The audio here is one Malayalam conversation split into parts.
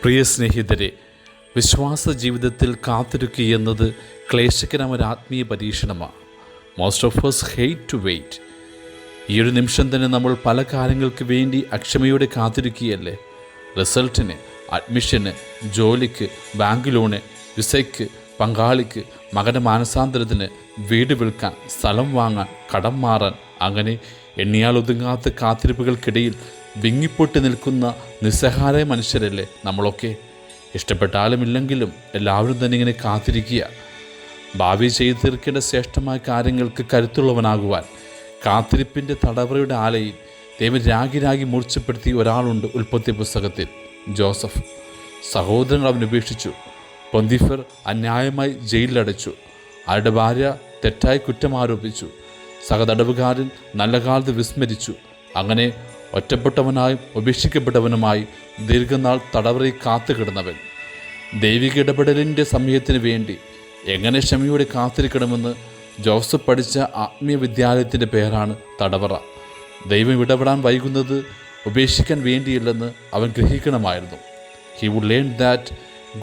പ്രിയ സ്നേഹിതരെ, വിശ്വാസ ജീവിതത്തിൽ കാത്തിരിക്കുക എന്നത് ക്ലേശകരമായ ഒരു ആത്മീയ പരീക്ഷണമാണ്. Most of us hate to wait. ഈ ഒരു നിമിഷം തന്നെ നമ്മൾ പല കാര്യങ്ങൾക്ക് വേണ്ടി അക്ഷമയോടെ കാത്തിരിക്കുകയല്ലേ. റിസൾട്ടിന്, അഡ്മിഷന്, ജോലിക്ക്, ബാങ്ക് ലോണ്, വിസയ്ക്ക്, പങ്കാളിക്ക്, മകൻ്റെ മാനസാന്തരത്തിന്, വീട് വിൽക്കാൻ, സ്ഥലം വാങ്ങാൻ, കടം മാറാൻ, അങ്ങനെ എണ്ണിയാൽ ഒതുങ്ങാത്ത കാത്തിരിപ്പുകൾക്കിടയിൽ വിങ്ങിപ്പൊട്ടി നിൽക്കുന്ന നിസ്സഹായ മനുഷ്യരല്ലേ നമ്മളൊക്കെ. ഇഷ്ടപ്പെട്ടാലും ഇല്ലെങ്കിലും എല്ലാവരും തന്നെ ഇങ്ങനെ കാത്തിരിക്കുക. ഭാവി ചെയ്തു തീർക്കേണ്ട ശ്രേഷ്ഠമായ കാര്യങ്ങൾക്ക് കരുത്തുള്ളവനാകുവാൻ കാത്തിരിപ്പിൻ്റെ തടവറയുടെ ആലയിൽ ദൈവം രാഗി മൂർച്ചപ്പെടുത്തിയ ഒരാളുണ്ട്. ഉൽപ്പത്തി പുസ്തകത്തിൽ ജോസഫ്. സഹോദരങ്ങൾ അവൻ ഉപേക്ഷിച്ചു. പൊന്തിഫർ അന്യായമായി ജയിലിലടച്ചു. അയാളുടെ ഭാര്യ തെറ്റായി കുറ്റം ആരോപിച്ചു. സഹതടവുകാരൻ നല്ല കാലത്ത് വിസ്മരിച്ചു. അങ്ങനെ ഒറ്റപ്പെട്ടവനായും ഉപേക്ഷിക്കപ്പെട്ടവനുമായി ദീർഘനാൾ തടവറയിൽ കാത്തുകിടന്നവൻ ദൈവിക ഇടപെടലിൻ്റെ സമയത്തിന് വേണ്ടി എങ്ങനെ ക്ഷമയോടെ കാത്തിരിക്കണമെന്ന് ജോസഫ് പഠിച്ച ആത്മീയ വിദ്യാലയത്തിൻ്റെ പേരാണ് തടവറ. ദൈവം ഇടപെടാൻ വൈകുന്നത് ഉപേക്ഷിക്കാൻ വേണ്ടിയില്ലെന്ന് അവൻ ഗ്രഹിക്കണമായിരുന്നു. He would learn that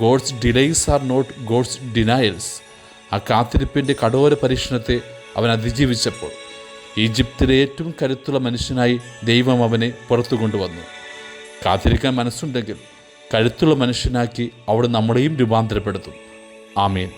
God's delays are not God's denials. ആ കാത്തിരിപ്പിൻ്റെ കഠോര പരീക്ഷണത്തെ അവൻ അതിജീവിച്ചപ്പോൾ ഈജിപ്തിലെ ഏറ്റവും കരുത്തുള്ള മനുഷ്യനായി ദൈവം അവനെ പുറത്തു കൊണ്ടുവന്നു. കാത്തിരിക്കാൻ മനസ്സുണ്ടെങ്കിൽ കരുത്തുള്ള മനുഷ്യനാക്കി അവിടെ നമ്മളെയും രൂപാന്തരപ്പെടുത്തും. ആമേൻ.